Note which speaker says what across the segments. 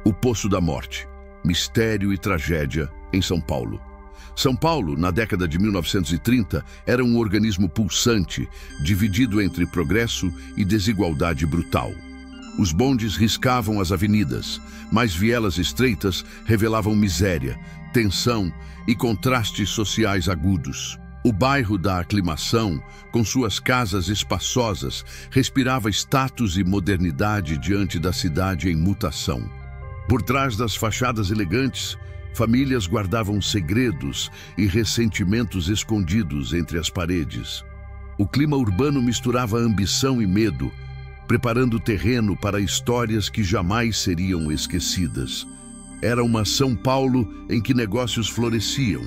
Speaker 1: O Poço da Morte, mistério e tragédia em São Paulo. São Paulo, na década de 1930, era um organismo pulsante, dividido entre progresso e desigualdade brutal. Os bondes riscavam as avenidas, mas vielas estreitas revelavam miséria, tensão e contrastes sociais agudos. O bairro da Aclimação, com suas casas espaçosas, respirava status e modernidade diante da cidade em mutação. Por trás das fachadas elegantes, famílias guardavam segredos e ressentimentos escondidos entre as paredes. O clima urbano misturava ambição e medo, preparando o terreno para histórias que jamais seriam esquecidas. Era uma São Paulo em que negócios floresciam,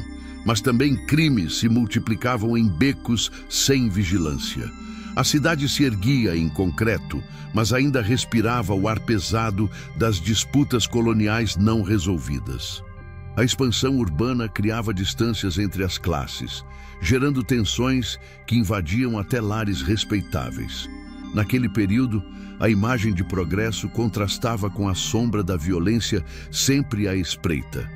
Speaker 1: mas também crimes se multiplicavam em becos sem vigilância. A cidade se erguia em concreto, mas ainda respirava o ar pesado das disputas coloniais não resolvidas. A expansão urbana criava distâncias entre as classes, gerando tensões que invadiam até lares respeitáveis. Naquele período, a imagem de progresso contrastava com a sombra da violência sempre à espreita.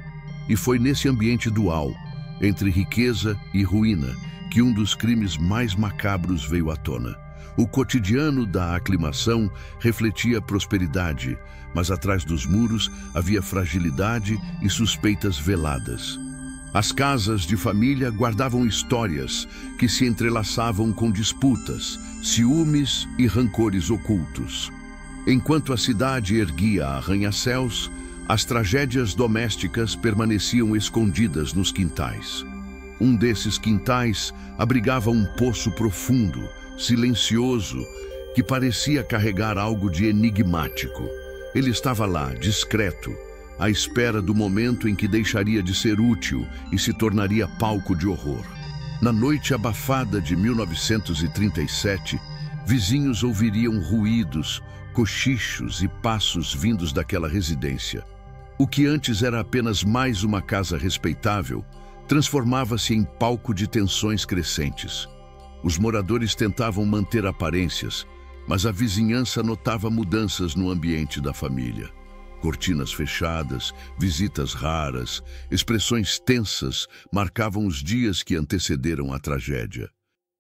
Speaker 1: E foi nesse ambiente dual, entre riqueza e ruína, que um dos crimes mais macabros veio à tona. O cotidiano da Aclimação refletia prosperidade, mas atrás dos muros havia fragilidade e suspeitas veladas. As casas de família guardavam histórias que se entrelaçavam com disputas, ciúmes e rancores ocultos. Enquanto a cidade erguia arranha-céus, as tragédias domésticas permaneciam escondidas nos quintais. Um desses quintais abrigava um poço profundo, silencioso, que parecia carregar algo de enigmático. Ele estava lá, discreto, à espera do momento em que deixaria de ser útil e se tornaria palco de horror. Na noite abafada de 1937, vizinhos ouviriam ruídos, cochichos e passos vindos daquela residência. O que antes era apenas mais uma casa respeitável, transformava-se em palco de tensões crescentes. Os moradores tentavam manter aparências, mas a vizinhança notava mudanças no ambiente da família. Cortinas fechadas, visitas raras, expressões tensas marcavam os dias que antecederam a tragédia.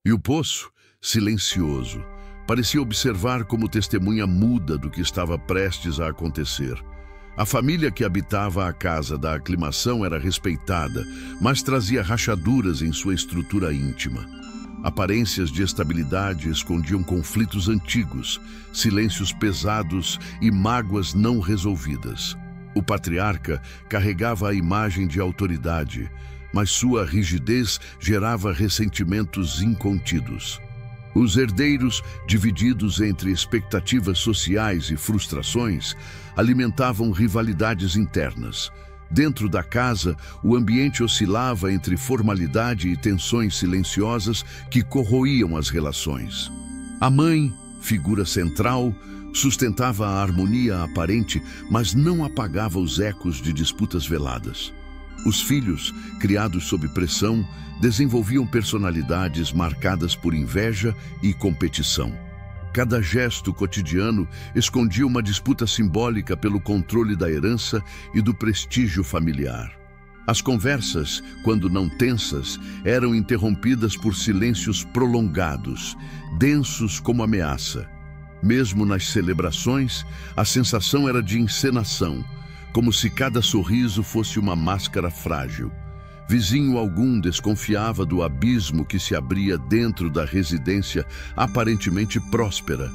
Speaker 1: E o poço, silencioso, parecia observar como testemunha muda do que estava prestes a acontecer. A família que habitava a casa da Aclimação era respeitada, mas trazia rachaduras em sua estrutura íntima. Aparências de estabilidade escondiam conflitos antigos, silêncios pesados e mágoas não resolvidas. O patriarca carregava a imagem de autoridade, mas sua rigidez gerava ressentimentos incontidos. Os herdeiros, divididos entre expectativas sociais e frustrações, alimentavam rivalidades internas. Dentro da casa, o ambiente oscilava entre formalidade e tensões silenciosas que corroíam as relações. A mãe, figura central, sustentava a harmonia aparente, mas não apagava os ecos de disputas veladas. Os filhos, criados sob pressão, desenvolviam personalidades marcadas por inveja e competição. Cada gesto cotidiano escondia uma disputa simbólica pelo controle da herança e do prestígio familiar. As conversas, quando não tensas, eram interrompidas por silêncios prolongados, densos como ameaça. Mesmo nas celebrações, a sensação era de encenação, como se cada sorriso fosse uma máscara frágil. Vizinho algum desconfiava do abismo que se abria dentro da residência aparentemente próspera.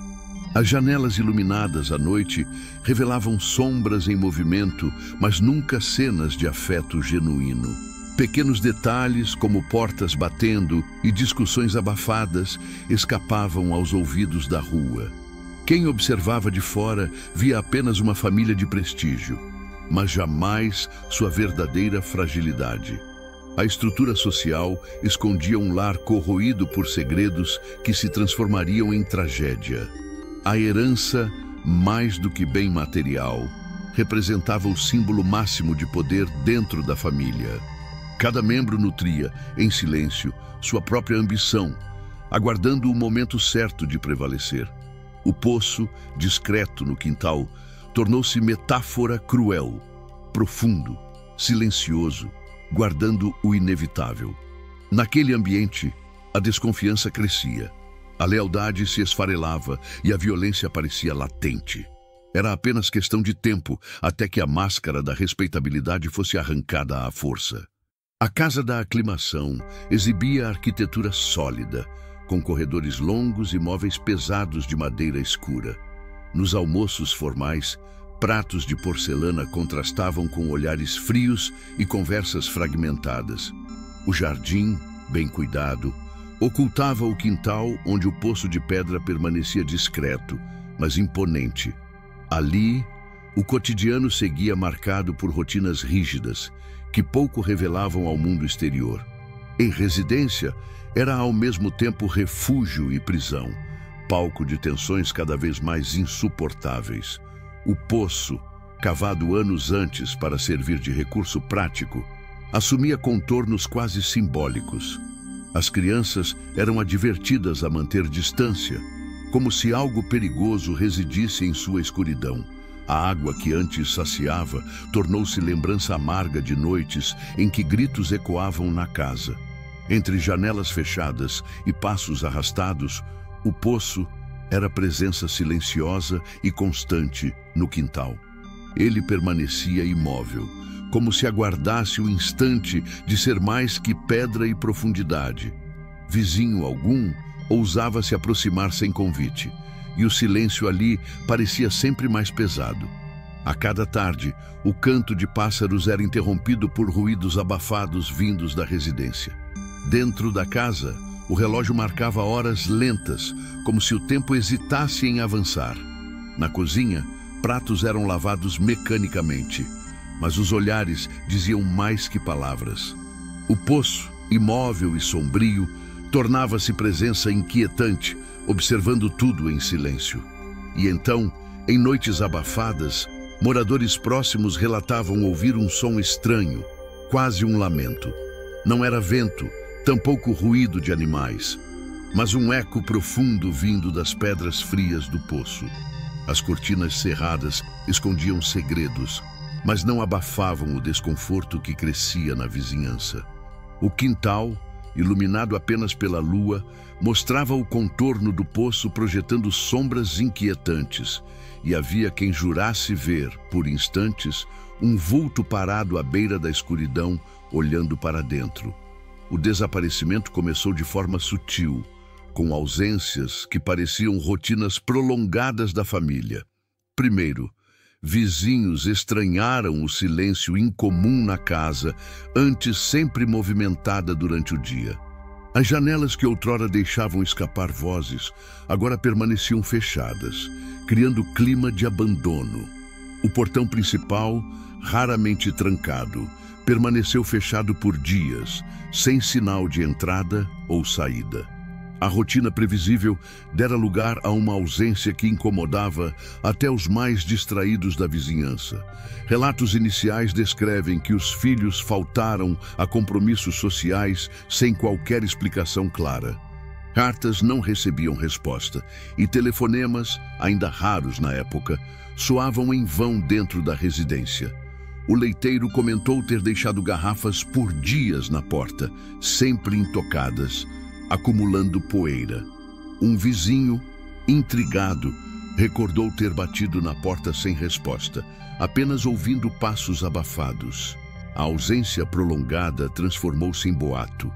Speaker 1: As janelas iluminadas à noite revelavam sombras em movimento, mas nunca cenas de afeto genuíno. Pequenos detalhes, como portas batendo e discussões abafadas, escapavam aos ouvidos da rua. Quem observava de fora via apenas uma família de prestígio, mas jamais sua verdadeira fragilidade. A estrutura social escondia um lar corroído por segredos que se transformariam em tragédia. A herança, mais do que bem material, representava o símbolo máximo de poder dentro da família. Cada membro nutria, em silêncio, sua própria ambição, aguardando o momento certo de prevalecer. O poço, discreto no quintal, tornou-se metáfora cruel, profundo, silencioso, guardando o inevitável. Naquele ambiente, a desconfiança crescia, a lealdade se esfarelava e a violência parecia latente. Era apenas questão de tempo até que a máscara da respeitabilidade fosse arrancada à força. A Casa da Aclimação exibia arquitetura sólida, com corredores longos e móveis pesados de madeira escura. Nos almoços formais, pratos de porcelana contrastavam com olhares frios e conversas fragmentadas. O jardim, bem cuidado, ocultava o quintal onde o poço de pedra permanecia discreto, mas imponente. Ali, o cotidiano seguia marcado por rotinas rígidas, que pouco revelavam ao mundo exterior. Em residência, era ao mesmo tempo refúgio e prisão, palco de tensões cada vez mais insuportáveis. O poço, cavado anos antes para servir de recurso prático, assumia contornos quase simbólicos. As crianças eram advertidas a manter distância, como se algo perigoso residisse em sua escuridão. A água que antes saciava tornou-se lembrança amarga de noites em que gritos ecoavam na casa. Entre janelas fechadas e passos arrastados, o poço era presença silenciosa e constante no quintal. Ele permanecia imóvel, como se aguardasse o instante de ser mais que pedra e profundidade. Vizinho algum ousava se aproximar sem convite, e o silêncio ali parecia sempre mais pesado. A cada tarde, o canto de pássaros era interrompido por ruídos abafados vindos da residência. Dentro da casa, o relógio marcava horas lentas, como se o tempo hesitasse em avançar. Na cozinha, pratos eram lavados mecanicamente, mas os olhares diziam mais que palavras. O poço, imóvel e sombrio, tornava-se presença inquietante, observando tudo em silêncio. E então, em noites abafadas, moradores próximos relatavam ouvir um som estranho, quase um lamento. Não era vento, tampouco ruído de animais, mas um eco profundo vindo das pedras frias do poço. As cortinas cerradas escondiam segredos, mas não abafavam o desconforto que crescia na vizinhança. O quintal, iluminado apenas pela lua, mostrava o contorno do poço projetando sombras inquietantes, e havia quem jurasse ver, por instantes, um vulto parado à beira da escuridão, olhando para dentro. O desaparecimento começou de forma sutil, com ausências que pareciam rotinas prolongadas da família. Primeiro, vizinhos estranharam o silêncio incomum na casa, antes sempre movimentada durante o dia. As janelas que outrora deixavam escapar vozes, agora permaneciam fechadas, criando clima de abandono. O portão principal, raramente trancado, permaneceu fechado por dias, sem sinal de entrada ou saída. A rotina previsível dera lugar a uma ausência que incomodava até os mais distraídos da vizinhança. Relatos iniciais descrevem que os filhos faltaram a compromissos sociais sem qualquer explicação clara. Cartas não recebiam resposta e telefonemas, ainda raros na época, soavam em vão dentro da residência. O leiteiro comentou ter deixado garrafas por dias na porta, sempre intocadas, acumulando poeira. Um vizinho, intrigado, recordou ter batido na porta sem resposta, apenas ouvindo passos abafados. A ausência prolongada transformou-se em boato,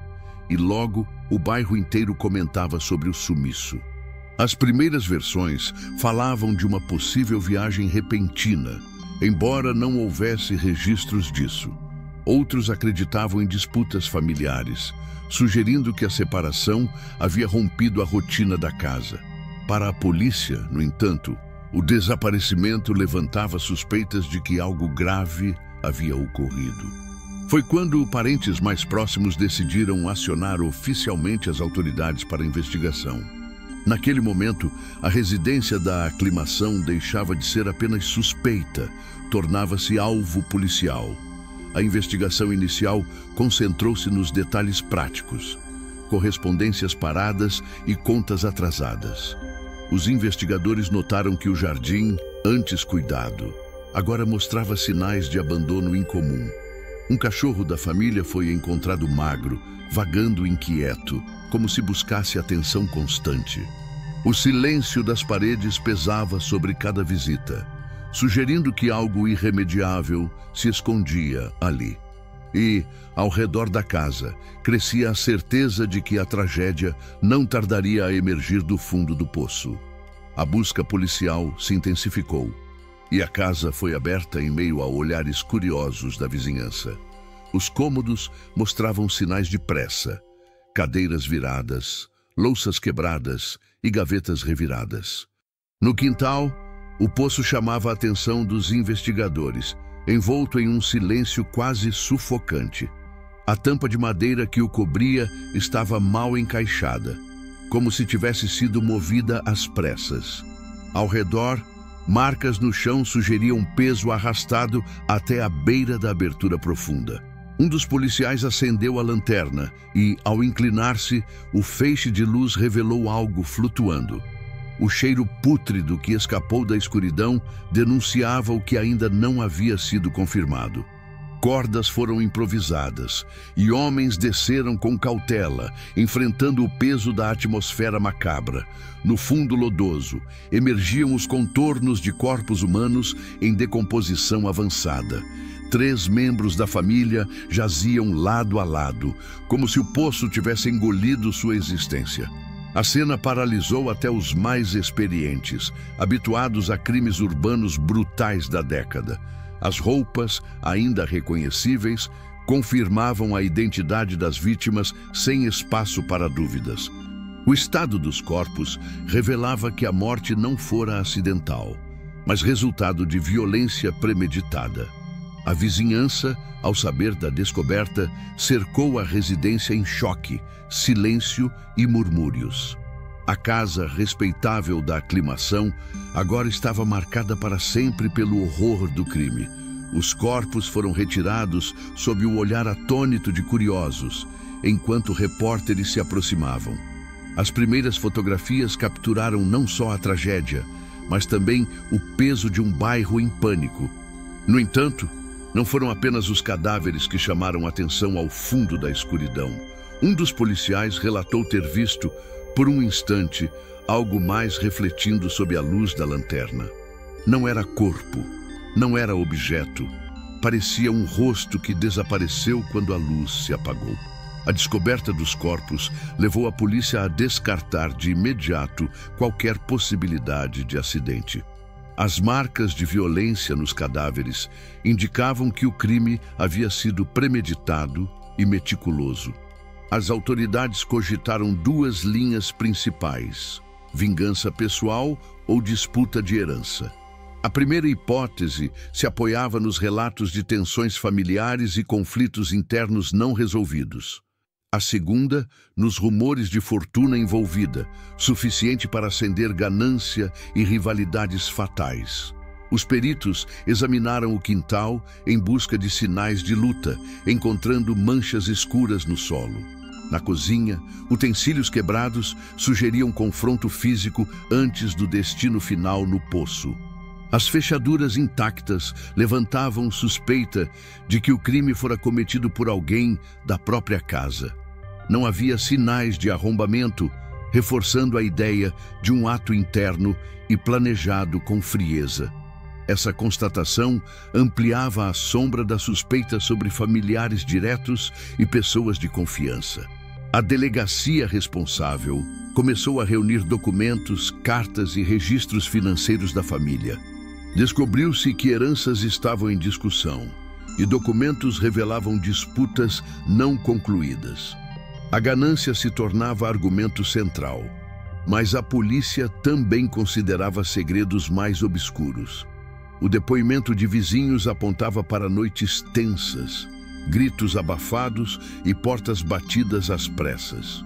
Speaker 1: e logo o bairro inteiro comentava sobre o sumiço. As primeiras versões falavam de uma possível viagem repentina, embora não houvesse registros disso. Outros acreditavam em disputas familiares, sugerindo que a separação havia rompido a rotina da casa. Para a polícia, no entanto, o desaparecimento levantava suspeitas de que algo grave havia ocorrido. Foi quando parentes mais próximos decidiram acionar oficialmente as autoridades para a investigação. Naquele momento, a residência da Aclimação deixava de ser apenas suspeita, tornava-se alvo policial. A investigação inicial concentrou-se nos detalhes práticos, correspondências paradas e contas atrasadas. Os investigadores notaram que o jardim, antes cuidado, agora mostrava sinais de abandono incomum. Um cachorro da família foi encontrado magro, vagando inquieto, como se buscasse atenção constante. O silêncio das paredes pesava sobre cada visita, sugerindo que algo irremediável se escondia ali. E, ao redor da casa, crescia a certeza de que a tragédia não tardaria a emergir do fundo do poço. A busca policial se intensificou, e a casa foi aberta em meio a olhares curiosos da vizinhança. Os cômodos mostravam sinais de pressa, cadeiras viradas, louças quebradas e gavetas reviradas. No quintal, o poço chamava a atenção dos investigadores, envolto em um silêncio quase sufocante. A tampa de madeira que o cobria estava mal encaixada, como se tivesse sido movida às pressas. Ao redor, marcas no chão sugeriam peso arrastado até a beira da abertura profunda. Um dos policiais acendeu a lanterna e, ao inclinar-se, o feixe de luz revelou algo flutuando. O cheiro pútrido que escapou da escuridão denunciava o que ainda não havia sido confirmado. Cordas foram improvisadas e homens desceram com cautela, enfrentando o peso da atmosfera macabra. No fundo lodoso, emergiam os contornos de corpos humanos em decomposição avançada. 3 membros da família jaziam lado a lado, como se o poço tivesse engolido sua existência. A cena paralisou até os mais experientes, habituados a crimes urbanos brutais da década. As roupas, ainda reconhecíveis, confirmavam a identidade das vítimas sem espaço para dúvidas. O estado dos corpos revelava que a morte não fora acidental, mas resultado de violência premeditada. A vizinhança, ao saber da descoberta, cercou a residência em choque, silêncio e murmúrios. A casa respeitável da aclimação agora estava marcada para sempre pelo horror do crime. Os corpos foram retirados sob o olhar atônito de curiosos, enquanto repórteres se aproximavam. As primeiras fotografias capturaram não só a tragédia, mas também o peso de um bairro em pânico. No entanto, não foram apenas os cadáveres que chamaram atenção ao fundo da escuridão. Um dos policiais relatou ter visto, por um instante, algo mais refletindo sob a luz da lanterna. Não era corpo, não era objeto. Parecia um rosto que desapareceu quando a luz se apagou. A descoberta dos corpos levou a polícia a descartar de imediato qualquer possibilidade de acidente. As marcas de violência nos cadáveres indicavam que o crime havia sido premeditado e meticuloso. As autoridades cogitaram 2 linhas principais: vingança pessoal ou disputa de herança. A primeira hipótese se apoiava nos relatos de tensões familiares e conflitos internos não resolvidos. A segunda, nos rumores de fortuna envolvida, suficiente para acender ganância e rivalidades fatais. Os peritos examinaram o quintal em busca de sinais de luta, encontrando manchas escuras no solo. Na cozinha, utensílios quebrados sugeriam confronto físico antes do destino final no poço. As fechaduras intactas levantavam suspeita de que o crime fora cometido por alguém da própria casa. Não havia sinais de arrombamento, reforçando a ideia de um ato interno e planejado com frieza. Essa constatação ampliava a sombra da suspeita sobre familiares diretos e pessoas de confiança. A delegacia responsável começou a reunir documentos, cartas e registros financeiros da família. Descobriu-se que heranças estavam em discussão e documentos revelavam disputas não concluídas. A ganância se tornava argumento central, mas a polícia também considerava segredos mais obscuros. O depoimento de vizinhos apontava para noites tensas, gritos abafados e portas batidas às pressas.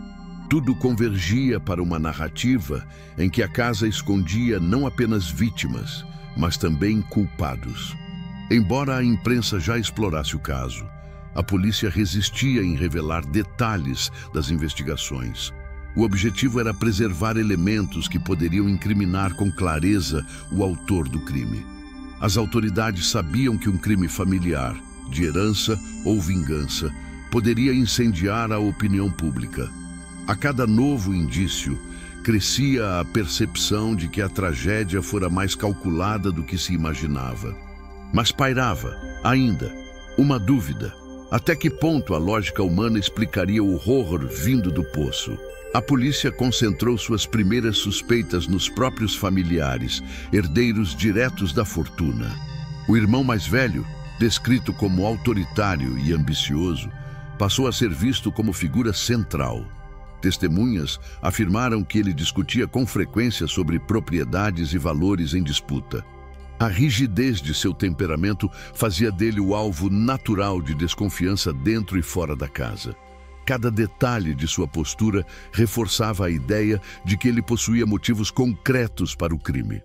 Speaker 1: Tudo convergia para uma narrativa em que a casa escondia não apenas vítimas, mas também culpados. Embora a imprensa já explorasse o caso, a polícia resistia em revelar detalhes das investigações. O objetivo era preservar elementos que poderiam incriminar com clareza o autor do crime. As autoridades sabiam que um crime familiar, de herança ou vingança, poderia incendiar a opinião pública. A cada novo indício, crescia a percepção de que a tragédia fora mais calculada do que se imaginava. Mas pairava, ainda, uma dúvida. Até que ponto a lógica humana explicaria o horror vindo do poço? A polícia concentrou suas primeiras suspeitas nos próprios familiares, herdeiros diretos da fortuna. O irmão mais velho, descrito como autoritário e ambicioso, passou a ser visto como figura central. Testemunhas afirmaram que ele discutia com frequência sobre propriedades e valores em disputa. A rigidez de seu temperamento fazia dele o alvo natural de desconfiança dentro e fora da casa. Cada detalhe de sua postura reforçava a ideia de que ele possuía motivos concretos para o crime.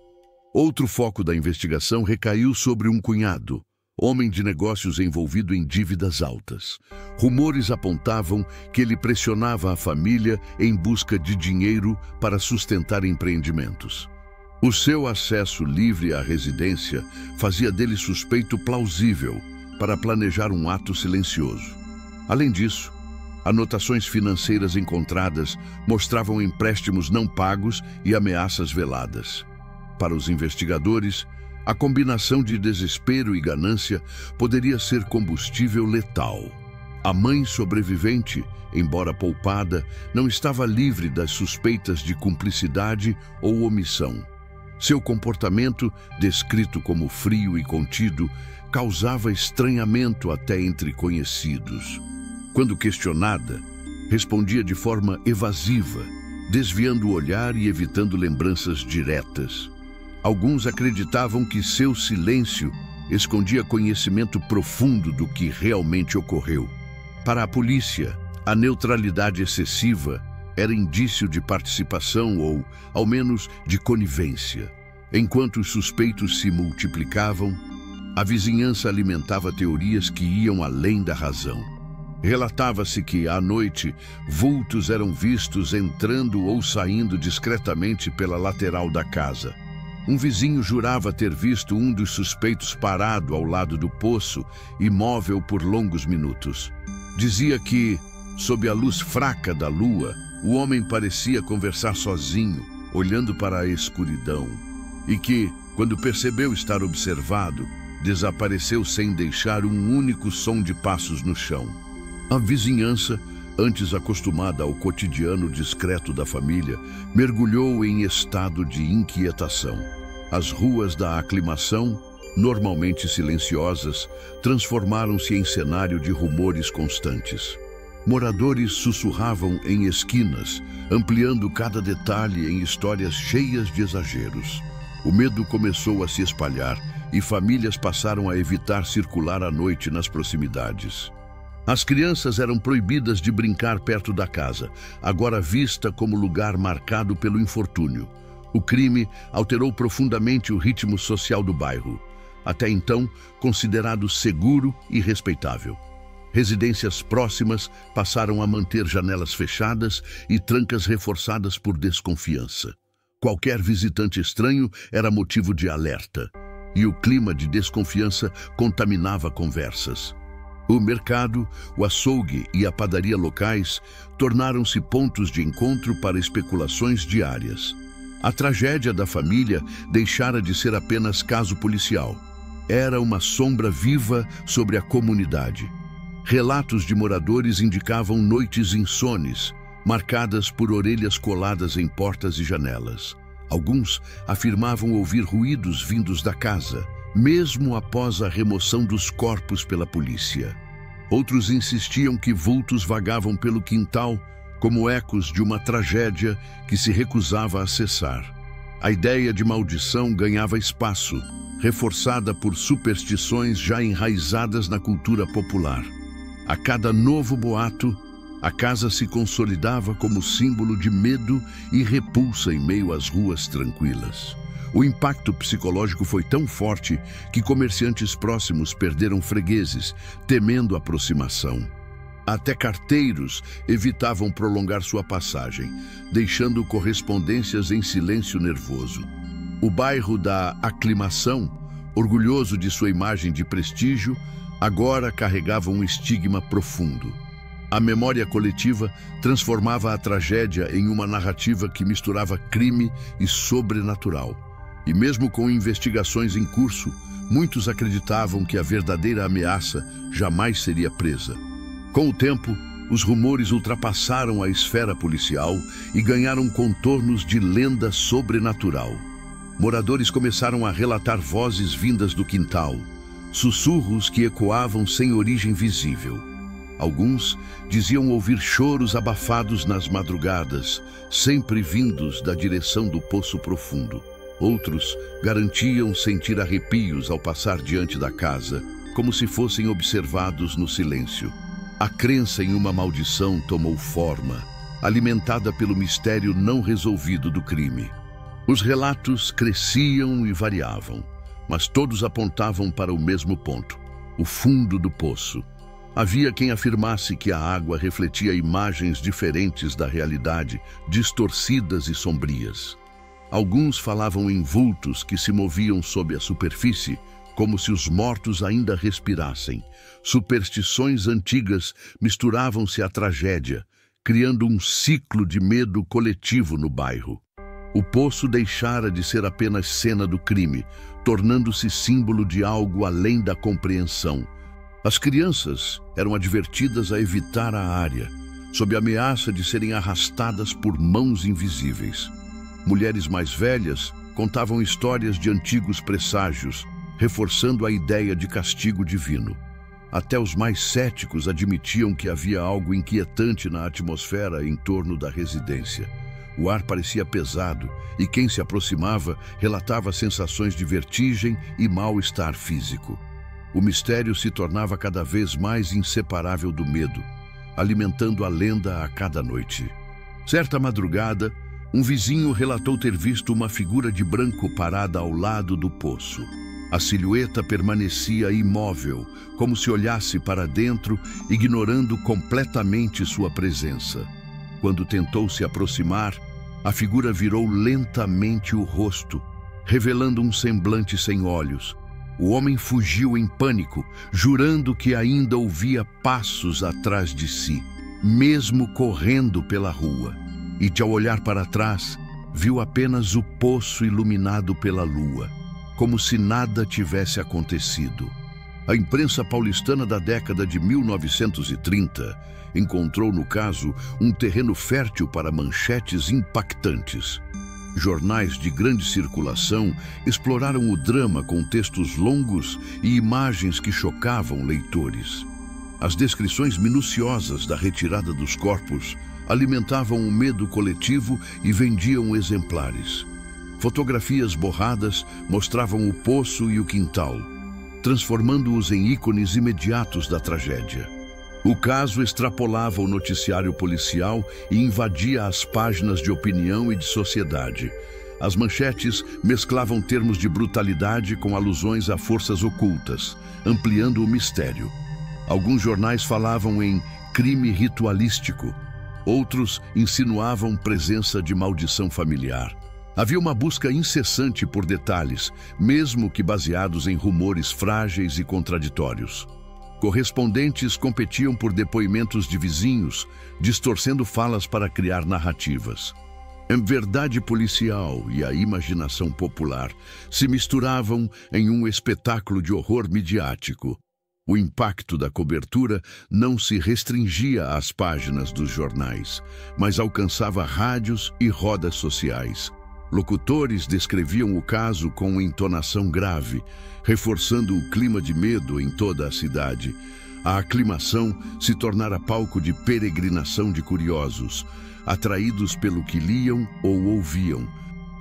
Speaker 1: Outro foco da investigação recaiu sobre um cunhado, homem de negócios envolvido em dívidas altas. Rumores apontavam que ele pressionava a família em busca de dinheiro para sustentar empreendimentos. O seu acesso livre à residência fazia dele suspeito plausível para planejar um ato silencioso. Além disso, anotações financeiras encontradas mostravam empréstimos não pagos e ameaças veladas. Para os investigadores, a combinação de desespero e ganância poderia ser combustível letal. A mãe sobrevivente, embora poupada, não estava livre das suspeitas de cumplicidade ou omissão. Seu comportamento, descrito como frio e contido, causava estranhamento até entre conhecidos. Quando questionada, respondia de forma evasiva, desviando o olhar e evitando lembranças diretas. Alguns acreditavam que seu silêncio escondia conhecimento profundo do que realmente ocorreu. Para a polícia, a neutralidade excessiva era indício de participação ou, ao menos, de conivência. Enquanto os suspeitos se multiplicavam, a vizinhança alimentava teorias que iam além da razão. Relatava-se que, à noite, vultos eram vistos entrando ou saindo discretamente pela lateral da casa. Um vizinho jurava ter visto um dos suspeitos parado ao lado do poço, imóvel por longos minutos. Dizia que, sob a luz fraca da lua, o homem parecia conversar sozinho, olhando para a escuridão, e que, quando percebeu estar observado, desapareceu sem deixar um único som de passos no chão. A vizinhança, antes acostumada ao cotidiano discreto da família, mergulhou em estado de inquietação. As ruas da aclimação, normalmente silenciosas, transformaram-se em cenário de rumores constantes. Moradores sussurravam em esquinas, ampliando cada detalhe em histórias cheias de exageros. O medo começou a se espalhar e famílias passaram a evitar circular à noite nas proximidades. As crianças eram proibidas de brincar perto da casa, agora vista como lugar marcado pelo infortúnio. O crime alterou profundamente o ritmo social do bairro, até então considerado seguro e respeitável. Residências próximas passaram a manter janelas fechadas e trancas reforçadas por desconfiança. Qualquer visitante estranho era motivo de alerta, e o clima de desconfiança contaminava conversas. O mercado, o açougue e a padaria locais tornaram-se pontos de encontro para especulações diárias. A tragédia da família deixara de ser apenas caso policial. Era uma sombra viva sobre a comunidade. Relatos de moradores indicavam noites insones, marcadas por orelhas coladas em portas e janelas. Alguns afirmavam ouvir ruídos vindos da casa, mesmo após a remoção dos corpos pela polícia. Outros insistiam que vultos vagavam pelo quintal, como ecos de uma tragédia que se recusava a cessar. A ideia de maldição ganhava espaço, reforçada por superstições já enraizadas na cultura popular. A cada novo boato, a casa se consolidava como símbolo de medo e repulsa em meio às ruas tranquilas. O impacto psicológico foi tão forte que comerciantes próximos perderam fregueses, temendo aproximação. Até carteiros evitavam prolongar sua passagem, deixando correspondências em silêncio nervoso. O bairro da Aclimação, orgulhoso de sua imagem de prestígio, agora carregava um estigma profundo. A memória coletiva transformava a tragédia em uma narrativa que misturava crime e sobrenatural. E mesmo com investigações em curso, muitos acreditavam que a verdadeira ameaça jamais seria presa. Com o tempo, os rumores ultrapassaram a esfera policial e ganharam contornos de lenda sobrenatural. Moradores começaram a relatar vozes vindas do quintal, sussurros que ecoavam sem origem visível. Alguns diziam ouvir choros abafados nas madrugadas, sempre vindos da direção do poço profundo. Outros garantiam sentir arrepios ao passar diante da casa, como se fossem observados no silêncio. A crença em uma maldição tomou forma, alimentada pelo mistério não resolvido do crime. Os relatos cresciam e variavam, mas todos apontavam para o mesmo ponto, o fundo do poço. Havia quem afirmasse que a água refletia imagens diferentes da realidade, distorcidas e sombrias. Alguns falavam em vultos que se moviam sob a superfície, como se os mortos ainda respirassem. Superstições antigas misturavam-se à tragédia, criando um ciclo de medo coletivo no bairro. O poço deixara de ser apenas cena do crime, tornando-se símbolo de algo além da compreensão. As crianças eram advertidas a evitar a área, sob a ameaça de serem arrastadas por mãos invisíveis. Mulheres mais velhas contavam histórias de antigos presságios, reforçando a ideia de castigo divino. Até os mais céticos admitiam que havia algo inquietante na atmosfera em torno da residência. O ar parecia pesado e quem se aproximava relatava sensações de vertigem e mal-estar físico. O mistério se tornava cada vez mais inseparável do medo, alimentando a lenda a cada noite. Certa madrugada, um vizinho relatou ter visto uma figura de branco parada ao lado do poço. A silhueta permanecia imóvel, como se olhasse para dentro, ignorando completamente sua presença. Quando tentou se aproximar, a figura virou lentamente o rosto, revelando um semblante sem olhos. O homem fugiu em pânico, jurando que ainda ouvia passos atrás de si, mesmo correndo pela rua. E, ao olhar para trás, viu apenas o poço iluminado pela lua, como se nada tivesse acontecido. A imprensa paulistana da década de 1930 encontrou no caso um terreno fértil para manchetes impactantes. Jornais de grande circulação exploraram o drama com textos longos e imagens que chocavam leitores. As descrições minuciosas da retirada dos corpos alimentavam o medo coletivo e vendiam exemplares. Fotografias borradas mostravam o poço e o quintal, transformando-os em ícones imediatos da tragédia. O caso extrapolava o noticiário policial e invadia as páginas de opinião e de sociedade. As manchetes mesclavam termos de brutalidade com alusões a forças ocultas, ampliando o mistério. Alguns jornais falavam em crime ritualístico, outros insinuavam presença de maldição familiar. Havia uma busca incessante por detalhes, mesmo que baseados em rumores frágeis e contraditórios. Correspondentes competiam por depoimentos de vizinhos, distorcendo falas para criar narrativas. A verdade policial e a imaginação popular se misturavam em um espetáculo de horror midiático. O impacto da cobertura não se restringia às páginas dos jornais, mas alcançava rádios e rodas sociais. Locutores descreviam o caso com entonação grave, reforçando o clima de medo em toda a cidade. A Aclimação se tornara palco de peregrinação de curiosos, atraídos pelo que liam ou ouviam.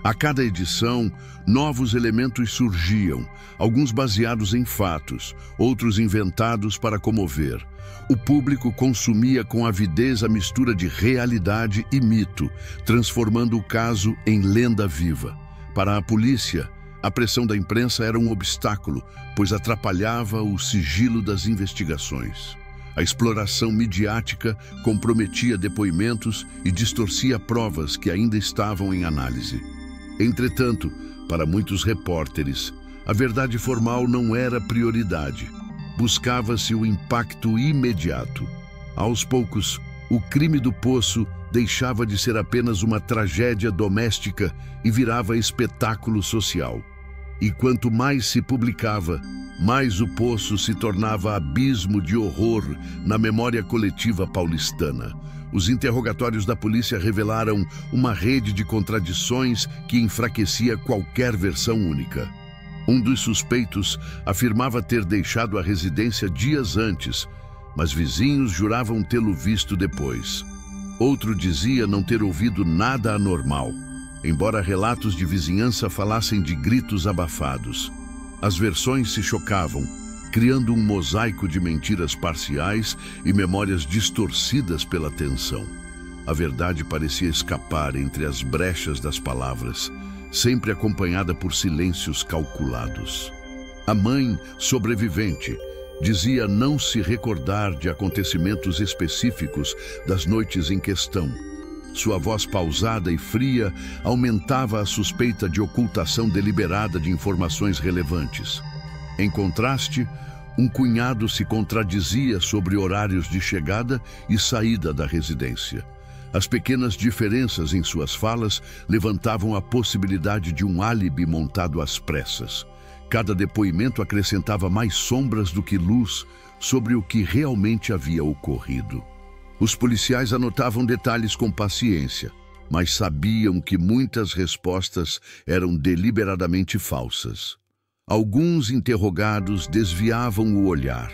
Speaker 1: A cada edição, novos elementos surgiam, alguns baseados em fatos, outros inventados para comover. O público consumia com avidez a mistura de realidade e mito, transformando o caso em lenda viva. Para a polícia, a pressão da imprensa era um obstáculo, pois atrapalhava o sigilo das investigações. A exploração midiática comprometia depoimentos e distorcia provas que ainda estavam em análise. Entretanto, para muitos repórteres, a verdade formal não era prioridade. Buscava-se o impacto imediato. Aos poucos, o crime do Poço deixava de ser apenas uma tragédia doméstica e virava espetáculo social. E quanto mais se publicava, mais o Poço se tornava abismo de horror na memória coletiva paulistana. Os interrogatórios da polícia revelaram uma rede de contradições que enfraquecia qualquer versão única. Um dos suspeitos afirmava ter deixado a residência dias antes, mas vizinhos juravam tê-lo visto depois. Outro dizia não ter ouvido nada anormal, embora relatos de vizinhança falassem de gritos abafados. As versões se chocavam, criando um mosaico de mentiras parciais e memórias distorcidas pela tensão. A verdade parecia escapar entre as brechas das palavras, sempre acompanhada por silêncios calculados. A mãe, sobrevivente, dizia não se recordar de acontecimentos específicos das noites em questão. Sua voz pausada e fria aumentava a suspeita de ocultação deliberada de informações relevantes. Em contraste, um cunhado se contradizia sobre horários de chegada e saída da residência. As pequenas diferenças em suas falas levantavam a possibilidade de um álibi montado às pressas. Cada depoimento acrescentava mais sombras do que luz sobre o que realmente havia ocorrido. Os policiais anotavam detalhes com paciência, mas sabiam que muitas respostas eram deliberadamente falsas. Alguns interrogados desviavam o olhar.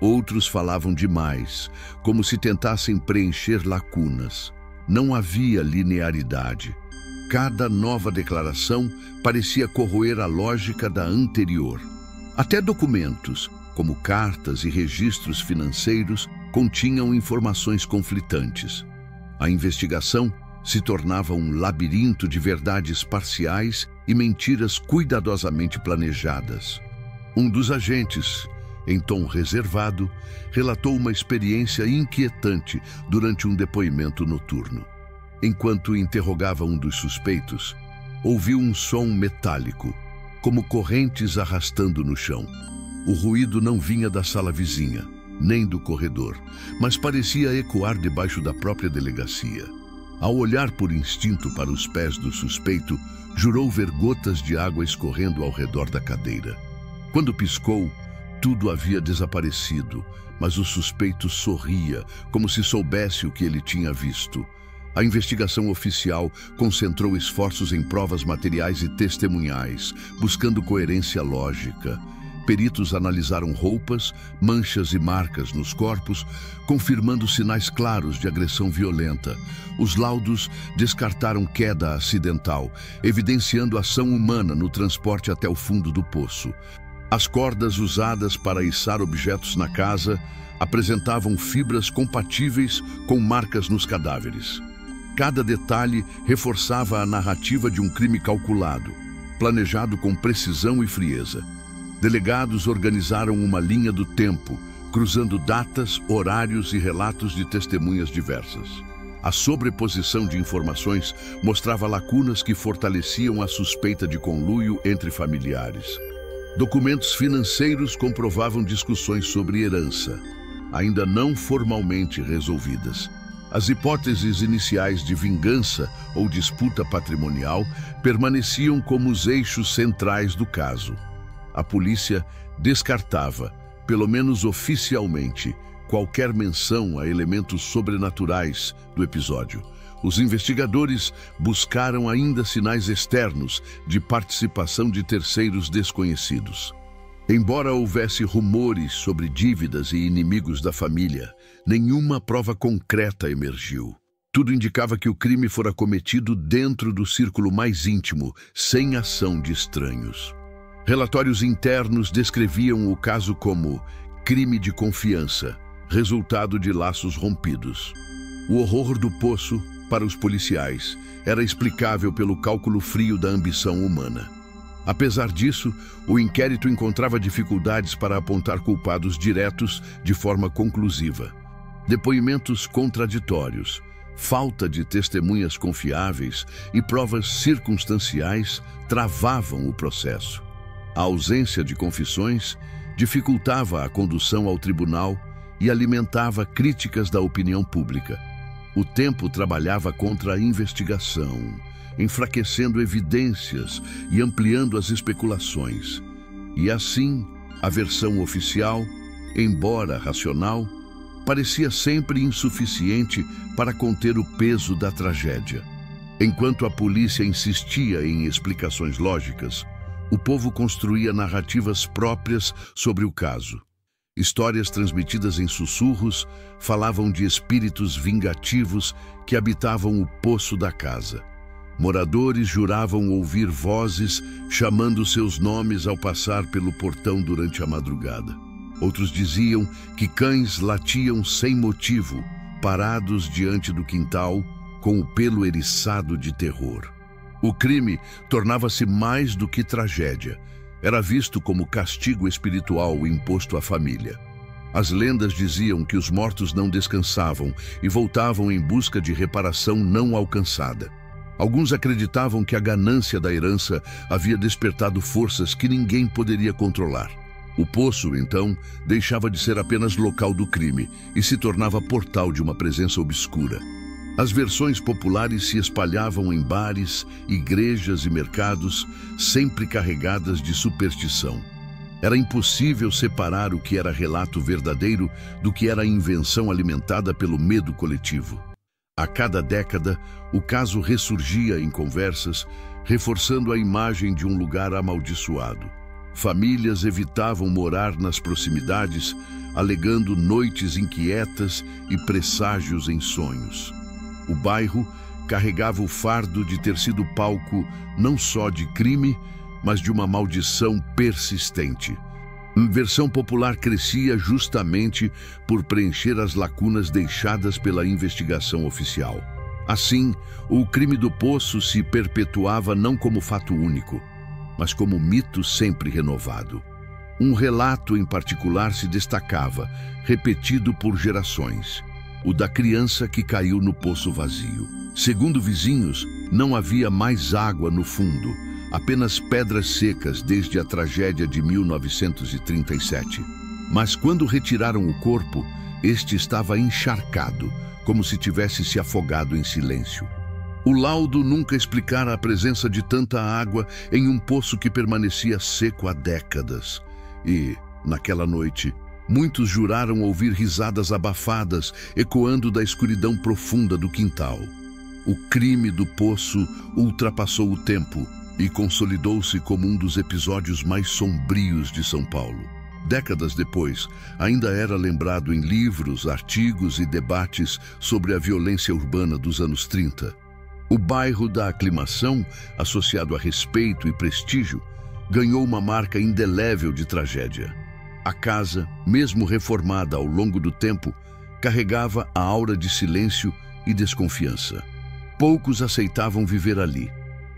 Speaker 1: Outros falavam demais, como se tentassem preencher lacunas. Não havia linearidade. Cada nova declaração parecia corroer a lógica da anterior. Até documentos, como cartas e registros financeiros, continham informações conflitantes. A investigação se tornava um labirinto de verdades parciais e mentiras cuidadosamente planejadas. Um dos agentes, em tom reservado, relatou uma experiência inquietante durante um depoimento noturno. Enquanto interrogava um dos suspeitos, ouviu um som metálico, como correntes arrastando no chão. O ruído não vinha da sala vizinha, nem do corredor, mas parecia ecoar debaixo da própria delegacia. Ao olhar por instinto para os pés do suspeito, jurou ver gotas de água escorrendo ao redor da cadeira. Quando piscou, tudo havia desaparecido, mas o suspeito sorria, como se soubesse o que ele tinha visto. A investigação oficial concentrou esforços em provas materiais e testemunhais, buscando coerência lógica. Peritos analisaram roupas, manchas e marcas nos corpos, confirmando sinais claros de agressão violenta. Os laudos descartaram queda acidental, evidenciando ação humana no transporte até o fundo do poço. As cordas usadas para içar objetos na casa apresentavam fibras compatíveis com marcas nos cadáveres. Cada detalhe reforçava a narrativa de um crime calculado, planejado com precisão e frieza. Delegados organizaram uma linha do tempo, cruzando datas, horários e relatos de testemunhas diversas. A sobreposição de informações mostrava lacunas que fortaleciam a suspeita de conluio entre familiares. Documentos financeiros comprovavam discussões sobre herança, ainda não formalmente resolvidas. As hipóteses iniciais de vingança ou disputa patrimonial permaneciam como os eixos centrais do caso. A polícia descartava, pelo menos oficialmente, qualquer menção a elementos sobrenaturais do episódio. Os investigadores buscaram ainda sinais externos de participação de terceiros desconhecidos. Embora houvesse rumores sobre dívidas e inimigos da família, nenhuma prova concreta emergiu. Tudo indicava que o crime fora cometido dentro do círculo mais íntimo, sem ação de estranhos. Relatórios internos descreviam o caso como crime de confiança, resultado de laços rompidos. O horror do poço, para os policiais, era explicável pelo cálculo frio da ambição humana. Apesar disso, o inquérito encontrava dificuldades para apontar culpados diretos de forma conclusiva. Depoimentos contraditórios, falta de testemunhas confiáveis e provas circunstanciais travavam o processo. A ausência de confissões dificultava a condução ao tribunal e alimentava críticas da opinião pública. O tempo trabalhava contra a investigação, enfraquecendo evidências e ampliando as especulações. E assim, a versão oficial, embora racional, parecia sempre insuficiente para conter o peso da tragédia. Enquanto a polícia insistia em explicações lógicas, o povo construía narrativas próprias sobre o caso. Histórias transmitidas em sussurros falavam de espíritos vingativos que habitavam o poço da casa. Moradores juravam ouvir vozes chamando seus nomes ao passar pelo portão durante a madrugada. Outros diziam que cães latiam sem motivo, parados diante do quintal, com o pelo eriçado de terror. O crime tornava-se mais do que tragédia. Era visto como castigo espiritual imposto à família. As lendas diziam que os mortos não descansavam e voltavam em busca de reparação não alcançada. Alguns acreditavam que a ganância da herança havia despertado forças que ninguém poderia controlar. O poço, então, deixava de ser apenas local do crime e se tornava portal de uma presença obscura. As versões populares se espalhavam em bares, igrejas e mercados, sempre carregadas de superstição. Era impossível separar o que era relato verdadeiro do que era invenção alimentada pelo medo coletivo. A cada década, o caso ressurgia em conversas, reforçando a imagem de um lugar amaldiçoado. Famílias evitavam morar nas proximidades, alegando noites inquietas e presságios em sonhos. O bairro carregava o fardo de ter sido palco não só de crime, mas de uma maldição persistente. A versão popular crescia justamente por preencher as lacunas deixadas pela investigação oficial. Assim, o crime do poço se perpetuava não como fato único, mas como mito sempre renovado. Um relato em particular se destacava, repetido por gerações: o da criança que caiu no poço vazio. Segundo vizinhos, não havia mais água no fundo, apenas pedras secas desde a tragédia de 1937. Mas quando retiraram o corpo, este estava encharcado, como se tivesse se afogado em silêncio. O laudo nunca explicara a presença de tanta água em um poço que permanecia seco há décadas. E, naquela noite, muitos juraram ouvir risadas abafadas ecoando da escuridão profunda do quintal. O crime do poço ultrapassou o tempo e consolidou-se como um dos episódios mais sombrios de São Paulo. Décadas depois, ainda era lembrado em livros, artigos e debates sobre a violência urbana dos anos 30. O bairro da Aclimação, associado a respeito e prestígio, ganhou uma marca indelével de tragédia. A casa, mesmo reformada ao longo do tempo, carregava a aura de silêncio e desconfiança. Poucos aceitavam viver ali,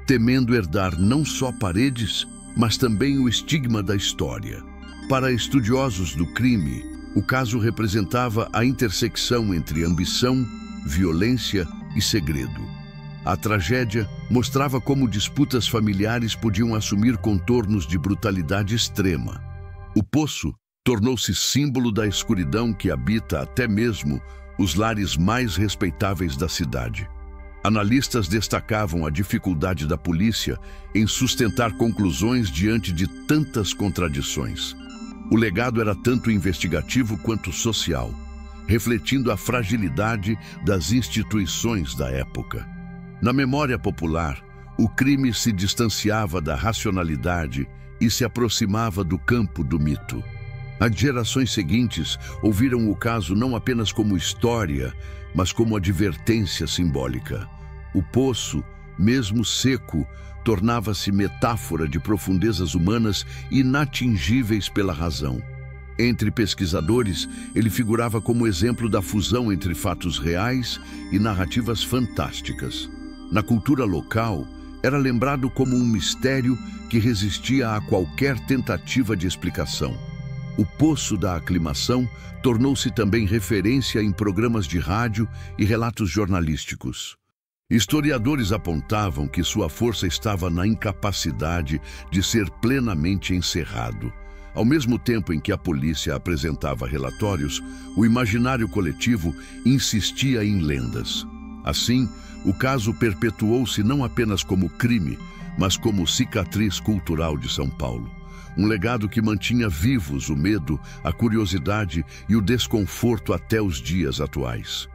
Speaker 1: temendo herdar não só paredes, mas também o estigma da história. Para estudiosos do crime, o caso representava a intersecção entre ambição, violência e segredo. A tragédia mostrava como disputas familiares podiam assumir contornos de brutalidade extrema. O poço tornou-se símbolo da escuridão que habita até mesmo os lares mais respeitáveis da cidade. Analistas destacavam a dificuldade da polícia em sustentar conclusões diante de tantas contradições. O legado era tanto investigativo quanto social, refletindo a fragilidade das instituições da época. Na memória popular, o crime se distanciava da racionalidade e se aproximava do campo do mito. As gerações seguintes ouviram o caso não apenas como história, mas como advertência simbólica. O poço, mesmo seco, tornava-se metáfora de profundezas humanas inatingíveis pela razão. Entre pesquisadores, ele figurava como exemplo da fusão entre fatos reais e narrativas fantásticas. Na cultura local, era lembrado como um mistério que resistia a qualquer tentativa de explicação. O Poço da Aclimação tornou-se também referência em programas de rádio e relatos jornalísticos. Historiadores apontavam que sua força estava na incapacidade de ser plenamente encerrado. Ao mesmo tempo em que a polícia apresentava relatórios, o imaginário coletivo insistia em lendas. Assim, o caso perpetuou-se não apenas como crime, mas como cicatriz cultural de São Paulo. Um legado que mantinha vivos o medo, a curiosidade e o desconforto até os dias atuais.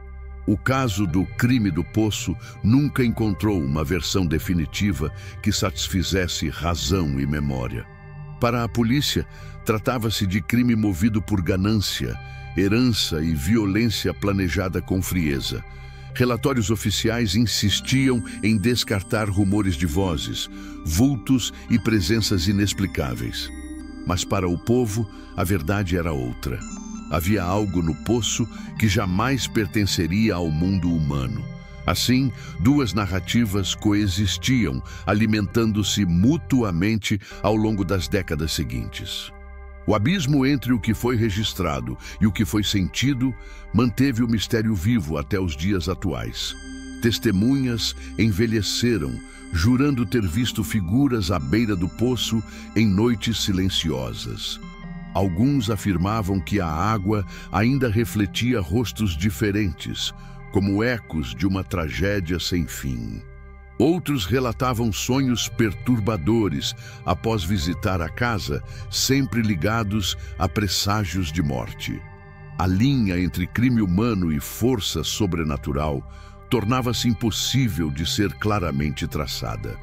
Speaker 1: O caso do crime do Poço nunca encontrou uma versão definitiva que satisfizesse razão e memória. Para a polícia, tratava-se de crime movido por ganância, herança e violência planejada com frieza. Relatórios oficiais insistiam em descartar rumores de vozes, vultos e presenças inexplicáveis. Mas para o povo, a verdade era outra. Havia algo no poço que jamais pertenceria ao mundo humano. Assim, duas narrativas coexistiam, alimentando-se mutuamente ao longo das décadas seguintes. O abismo entre o que foi registrado e o que foi sentido manteve o mistério vivo até os dias atuais. Testemunhas envelheceram, jurando ter visto figuras à beira do poço em noites silenciosas. Alguns afirmavam que a água ainda refletia rostos diferentes, como ecos de uma tragédia sem fim. Outros relatavam sonhos perturbadores após visitar a casa, sempre ligados a presságios de morte. A linha entre crime humano e força sobrenatural tornava-se impossível de ser claramente traçada.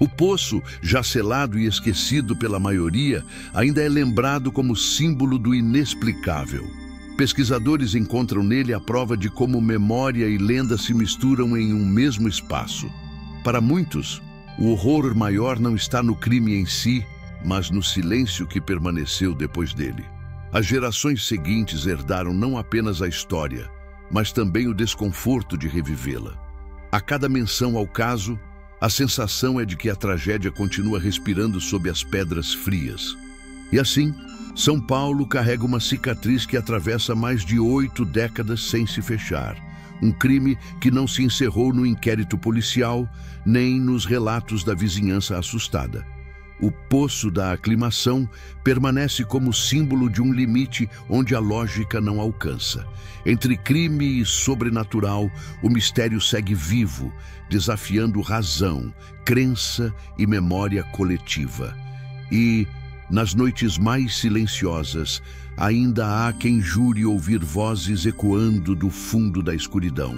Speaker 1: O poço, já selado e esquecido pela maioria, ainda é lembrado como símbolo do inexplicável. Pesquisadores encontram nele a prova de como memória e lenda se misturam em um mesmo espaço. Para muitos, o horror maior não está no crime em si, mas no silêncio que permaneceu depois dele. As gerações seguintes herdaram não apenas a história, mas também o desconforto de revivê-la. A cada menção ao caso, a sensação é de que a tragédia continua respirando sob as pedras frias. E assim, São Paulo carrega uma cicatriz que atravessa mais de 8 décadas sem se fechar. Um crime que não se encerrou no inquérito policial, nem nos relatos da vizinhança assustada. O Poço da Aclimação permanece como símbolo de um limite onde a lógica não alcança. Entre crime e sobrenatural, o mistério segue vivo, desafiando razão, crença e memória coletiva. E, nas noites mais silenciosas, ainda há quem jure ouvir vozes ecoando do fundo da escuridão.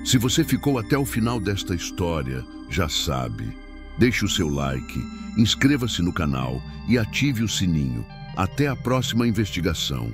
Speaker 1: Se você ficou até o final desta história, já sabe. Deixe o seu like, inscreva-se no canal e ative o sininho. Até a próxima investigação.